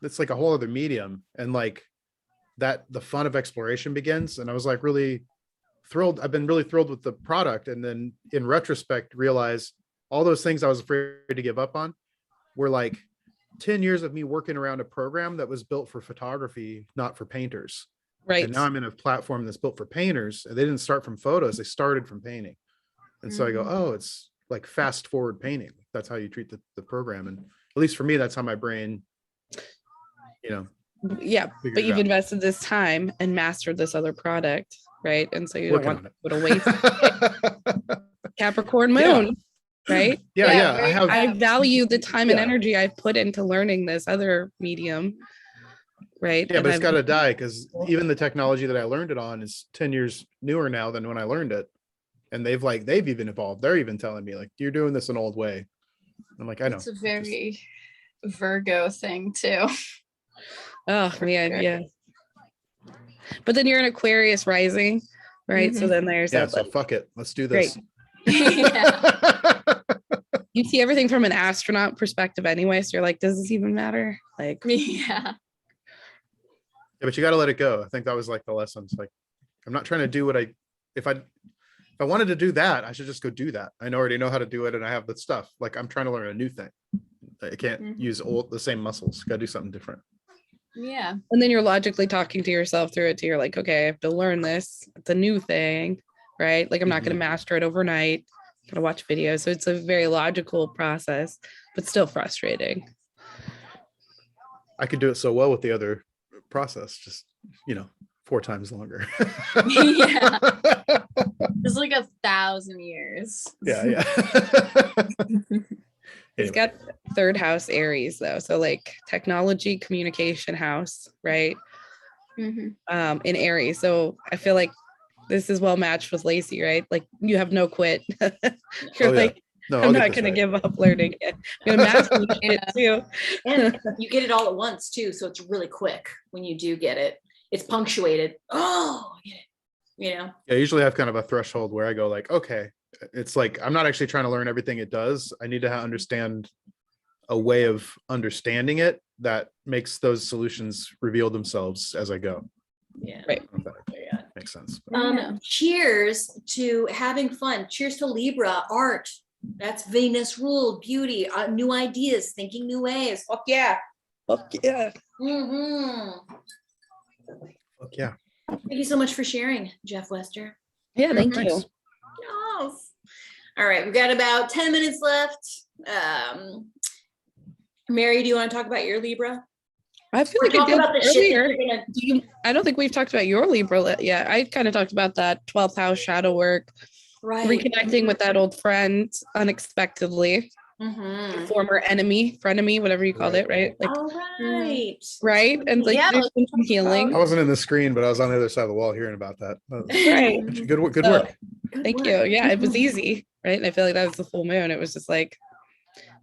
It's like a whole other medium. And like that, the fun of exploration begins. And I was like really thrilled. I've been really thrilled with the product. And then in retrospect, realize all those things I was afraid to give up on were like 10 years of me working around a program that was built for photography, not for painters. Right. And now I'm in a platform that's built for painters, and they didn't start from photos, they started from painting. And so I go, oh, it's like fast forward painting. That's how you treat the program. And at least for me, that's how my brain, yeah, but you've invested this time and mastered this other product, right? And so you don't want to waste Capricorn moon, right? Yeah. I value the time and energy I've put into learning this other medium, right? Yeah, but it's got to die, because even the technology that I learned it on is 10 years newer now than when I learned it. And they've even evolved. They're even telling me like, you're doing this an old way. I'm like, I know. It's a very Virgo thing too. Oh yeah. But then you're an Aquarius rising, right? So then there's so fuck it. Let's do this. You see everything from an astronaut perspective anyway. So you're like, does this even matter? Like, yeah, but you got to let it go. I think that was like the lessons. Like, I'm not trying to do what if I wanted to do that, I should just go do that. I already know how to do it, and I have the stuff. Like, I'm trying to learn a new thing. I can't use the same muscles. Got to do something different. Yeah. And then you're logically talking to yourself through it too. You're like, okay, I have to learn this. It's a new thing, right? Like, I'm not going to master it overnight. I'm going to watch videos. So it's a very logical process, but still frustrating. I could do it so well with the other process, just 4 times longer. Yeah. It's like 1,000 years. Yeah. It's got 3rd house Aries though. So like technology, communication house, right? In Aries. So I feel like this is well matched with Lacey, right? Like, you have no quit. You're I'm not going to give up learning it. I'm going to master it too. And you get it all at once too. So it's really quick when you do get it. It's punctuated. Oh, I get it. Yeah, I usually have kind of a threshold where I go like, okay, it's like, I'm not actually trying to learn everything it does. I need to understand a way of understanding it that makes those solutions reveal themselves as I go. yeah. Right. I don't know if that makes sense. Cheers to having fun. Cheers to Libra, art. That's Venus ruled, beauty, new ideas, thinking new ways. Fuck yeah. Fuck yeah. Fuck yeah. Thank you so much for sharing, Jeff Wester. Yeah, thank Thanks. you. Yes. All right, we've got about 10 minutes left. Mary, do you want to talk about your Libra? I feel Or like I talk did about the shit that earlier. you're gonna- I don't think we've talked about your Libra yet. I kind of talked about that 12th house shadow work, Right. reconnecting with that old friend unexpectedly, former enemy, frenemy, whatever you called it, right? Like, All right. right? And like, Yeah, there's been some healing. I wasn't in the screen, but I was on the other side of the wall hearing about that. Right. Good work. Good So, work. Thank you. Yeah, it was easy, right? And I feel like that was the full moon. It was just like,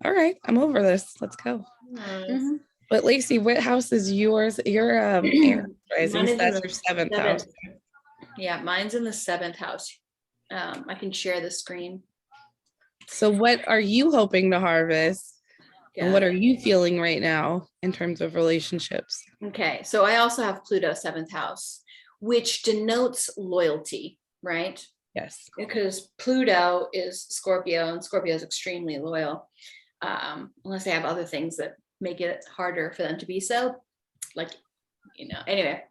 all right, I'm over this. Let's go. Nice. But Lacey, what house is yours? Your Aries rising, Mine is in that's the your seventh house. Yeah, mine's in the 7th house. I can share the screen. So what are you hoping to harvest? And what are you feeling right now in terms of relationships? Okay, so I also have Pluto 7th house, which denotes loyalty, right? Yes. Because Pluto is Scorpio, and Scorpio is extremely loyal, unless they have other things that make it harder for them to be so, like, anyway.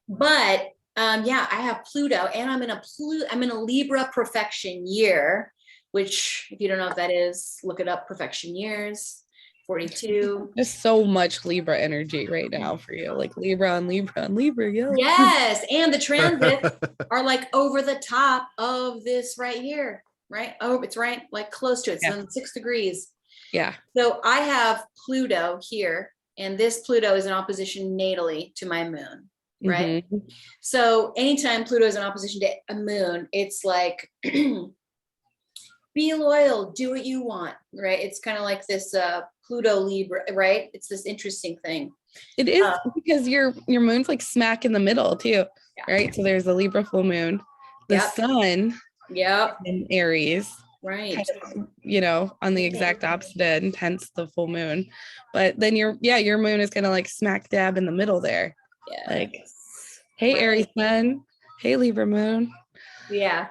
But yeah, I have Pluto, and I'm in a Libra perfection year, which, if you don't know what that is, look it up. Perfection years, 42. There's so much Libra energy right now for you, like Libra on Libra on Libra. Yeah. Yes, and the transits are like over the top of this right here, right? Oh, it's right, like close to it. So 6 degrees. Yeah. So I have Pluto here, and this Pluto is in opposition natally to my moon, right? So anytime Pluto is in opposition to a moon, it's like, be loyal, do what you want, right? It's kind of like this Pluto Libra, right? It's this interesting thing. It is because your moon's like smack in the middle too, right? So there's a Libra full moon, the sun in Aries, right? Kind of, on the exact opposite end, hence the full moon. But then your moon is kind of like smack dab in the middle there. Yeah. Like, hey, Aries sun, hey, Libra moon. Yeah.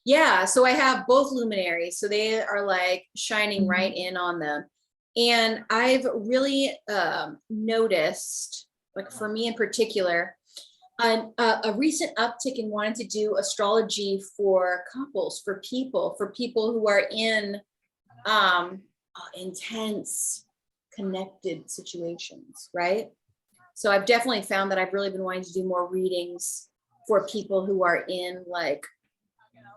Yeah. So I have both luminaries. So they are like shining right in on them. And I've really noticed, like for me in particular, a recent uptick in wanting to do astrology for couples, for people who are in intense connected situations, right? So I've definitely found that I've really been wanting to do more readings for people who are in like,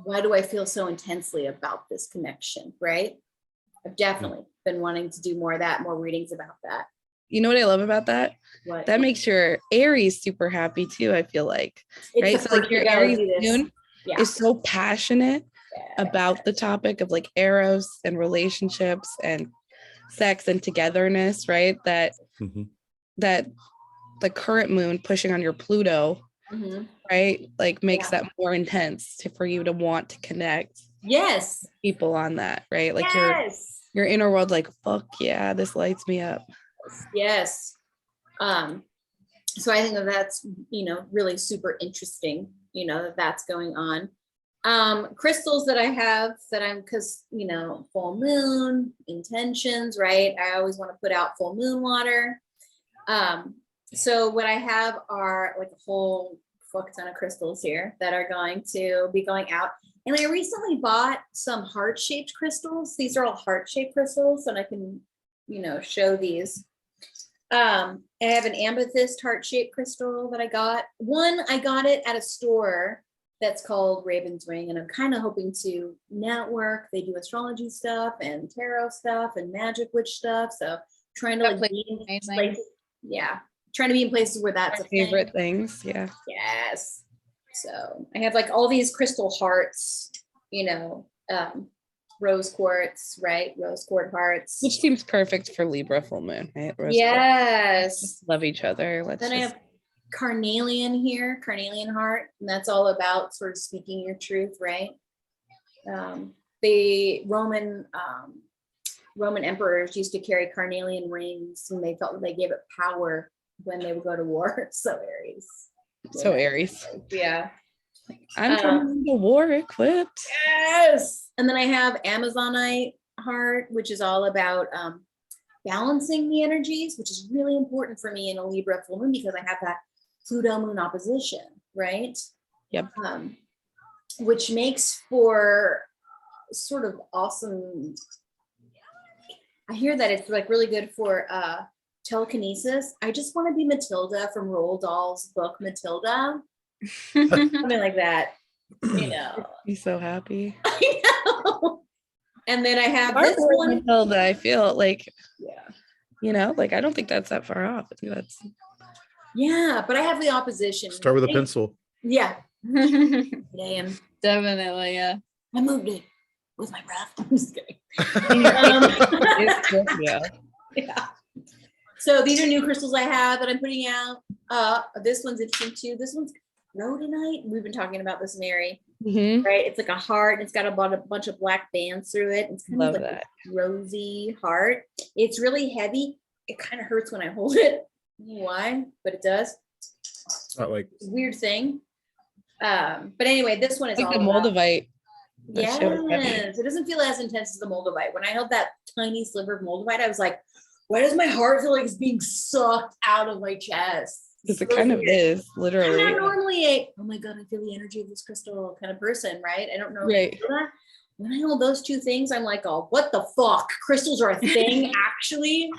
why do I feel so intensely about this connection, right? I've definitely been wanting to do more of that, more readings about that. You know what I love about that? What? That makes your Aries super happy too, I feel like. Right? So like your Aries moon is so passionate about the topic of like eros and relationships and sex and togetherness, right? That the current moon pushing on your Pluto, right? Like makes that more intense for you to want to connect. Yes. People on that, right? Like your inner world, like, fuck yeah, this lights me up. Yes. So I think that that's, really super interesting, that's going on. Crystals that I have that because, full moon intentions, right? I always want to put out full moon water. So what I have are like a whole fuck ton of crystals here that are going to be going out. And I recently bought some heart-shaped crystals. These are all heart-shaped crystals, and I can, show these. I have an amethyst heart-shaped crystal that I got. I got it at a store that's called Raven's Ring, and I'm kind of hoping to network. They do astrology stuff and tarot stuff and magic witch stuff. So trying to be in places, trying to be in places where that's my favorite things. Yeah. Yes. So I have like all these crystal hearts, rose quartz, right? Rose quartz hearts. Which seems perfect for Libra full moon, right? Yes. Love each other. Then I have carnelian here, carnelian heart, and that's all about sort of speaking your truth, right? The Roman emperors used to carry carnelian rings, and they felt that they gave it power when they would go to war. So Aries. So Aries. Yeah. I'm coming to war equipped. Yes. And then I have Amazonite heart, which is all about balancing the energies, which is really important for me in a Libra full moon because I have that Pluto moon opposition, right? Yep. Which makes for sort of awesome. I hear that it's like really good for telekinesis. I just want to be Matilda from Roald Dahl's book Matilda. Something like that. You know. He's so happy. I know. And then I have this one. Matilda, I feel like, Yeah. you know, like I don't think that's that far off. I think that's Yeah, but I have the opposition. Start with a pencil. Yeah. Damn. Definitely, yeah. I moved it with my breath. I'm just kidding. yeah. Yeah. So these are new crystals I have that I'm putting out. This one's interesting too. This one's rhodonite. We've been talking about this, Mary. Mm-hmm. Right? It's like a heart, and it's got a bunch of black bands through it. It's kind Love of like that. a rosy heart. It's really heavy. It kind of hurts when I hold it. I don't know why, but it does. Not like It's a weird thing. But anyway, this one is Like all the about, Moldavite. That shit was heavy. yes, it doesn't feel as intense as the Moldavite. When I held that tiny sliver of Moldavite, I was like, why does my heart feel like it's being sucked out of my chest? Because it So kind of weird. is, I'm literally. not normally a, oh my God, I feel the energy of this crystal kind of person, right? I don't know. Right. That. When I hold those two things, I'm like, oh, what the fuck? Crystals are a thing, actually?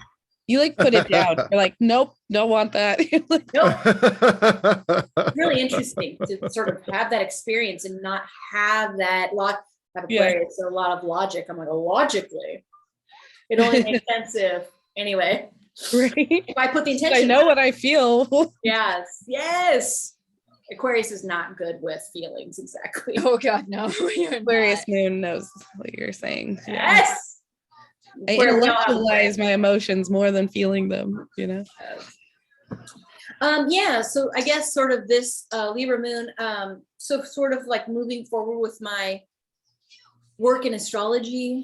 You like put it down. You're like, nope, don't want that. You're like, Nope. It's really interesting to sort of have that experience and not have that lot. Have Aquarius, so a lot of logic. I'm like, oh, logically, it only makes sense if anyway. right? If I put the intention, I know what I feel. Yes, yes. Aquarius is not good with feelings, exactly. Oh God, no. You're Aquarius not. moon knows what you're saying. Yes. I Where we all have intellectualize my emotions more than feeling them, you know? Yeah, so I guess sort of this Libra moon, so sort of like moving forward with my work in astrology,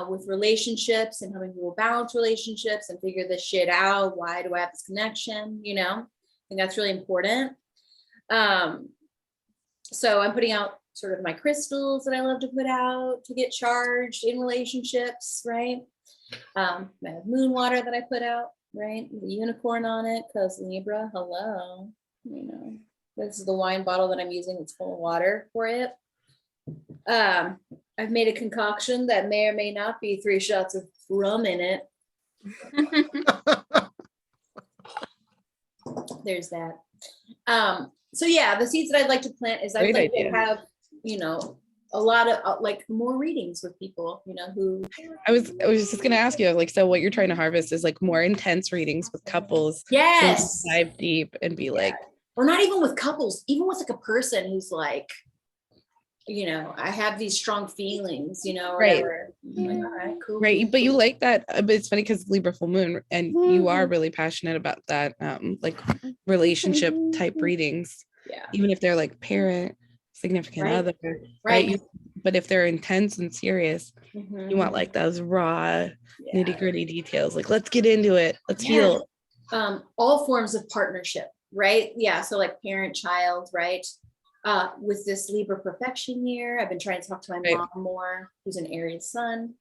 with relationships and helping people balance relationships and figure this shit out. Why do I have this connection? You know, I think that's really important. So I'm putting out sort of my crystals that I love to put out to get charged in relationships, right? I have moon water that I put out, right? The unicorn on it, because Libra, hello. You know, this is the wine bottle that I'm using. It's full of water for it. I've made a concoction that may or may not be 3 shots of rum in it. There's that. So yeah, the seeds that I'd like to plant is I'd Great like idea. to have, you know, a lot of like more readings with people, you know, who I was just gonna ask you, like, so what you're trying to harvest is like more intense readings with couples. yes, To dive deep and be like, or not even with couples, even with like a person who's like, you know, I have these strong feelings, you know, or Right. whatever. I'm like, all right, cool. right, but you like that, but it's funny because Libra full moon, and you are really passionate about that, like relationship type readings, Yeah. even if they're like parent, significant Right. other, Right. right? But if they're intense and serious, Mhm. you want like those raw, Yeah. nitty gritty details. Like, let's get into it. Let's Yeah. heal. All forms of partnership, right? Yeah. So like parent, child, right? With this Libra perfection year, I've been trying to talk to my Right. mom more, who's an Aries sun.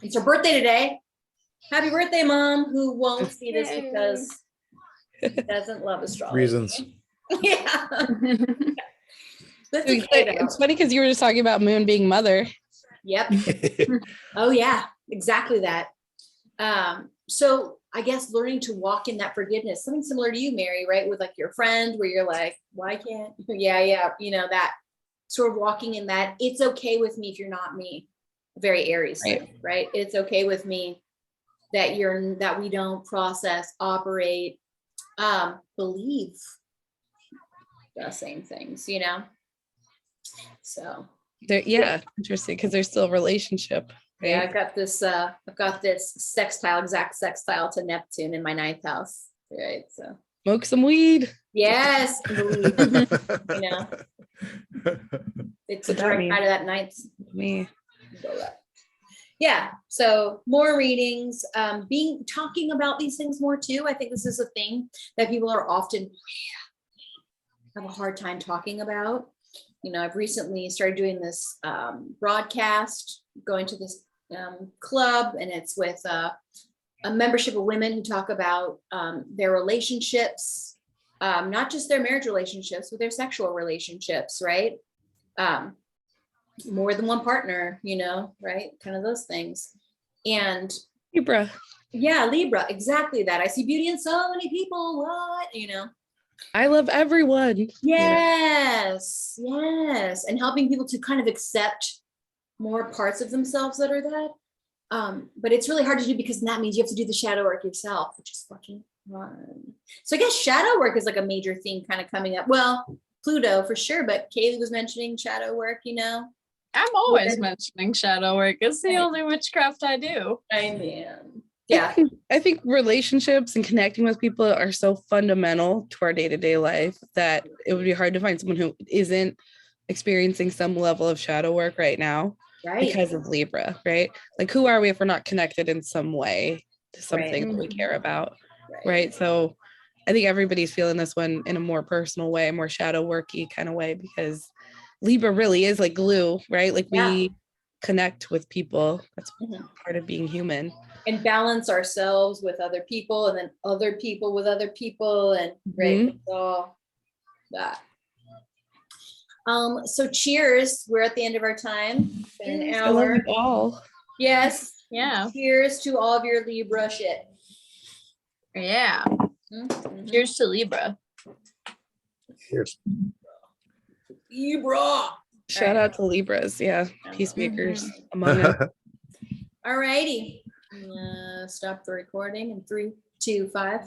It's her birthday today. Happy birthday, Mom, who won't see this because she doesn't love astrology. reasons. Yeah. That's It's, okay, though. it's funny because you were just talking about moon being mother. Yep. Oh yeah, exactly that. So I guess learning to walk in that forgiveness, something similar to you, Mary, right? With like your friend where you're like, why can't, yeah, you know, that sort of walking in that, it's okay with me if you're not me. Very Aries, Right. right? It's okay with me that we don't process, operate, believe the same things, you know? So Yeah, interesting, because there's still a relationship. Right? yeah, I've got this exact sextile to Neptune in my 9th house, right? So Smoke some weed. Yes. You know, it's a What that direct mean? out of that ninth. Me. Yeah, so more readings, talking about these things more too. I think this is a thing that people are often have a hard time talking about. You know, I've recently started doing this broadcast, going to this club, and it's with a membership of women who talk about their relationships, not just their marriage relationships, but their sexual relationships, right? More than one partner, you know, right? Kind of those things. And Libra. yeah, Libra, exactly that. I see beauty in so many people. What, you know? I love everyone. Yes, yes. And helping people to kind of accept more parts of themselves that are that. But it's really hard to do because that means you have to do the shadow work yourself, which is fucking fun. So I guess shadow work is like a major theme kind of coming up. Well, Pluto for sure, but Kaylee was mentioning shadow work, you know. I'm always mentioning shadow work. It's the only witchcraft I do. I mean, yeah. I think relationships and connecting with people are so fundamental to our day-to-day life that it would be hard to find someone who isn't experiencing some level of shadow work right now because of Libra, right? Like, who are we if we're not connected in some way to something that we care about, right? So I think everybody's feeling this one in a more personal way, more shadow worky kind of way, because Libra really is like glue, right? Like we connect with people. That's part of being human. And balance ourselves with other people, and then other people with other people, and right, all that. So cheers. We're at the end of our time. It's been an hour. I love you all. Yes. Yeah. Cheers to all of your Libra shit. Yeah. Cheers to Libra. Cheers. Libra. Shout out to Libras. Yeah. Peacemakers among us. All righty. Stop the recording in 3, 2, 5.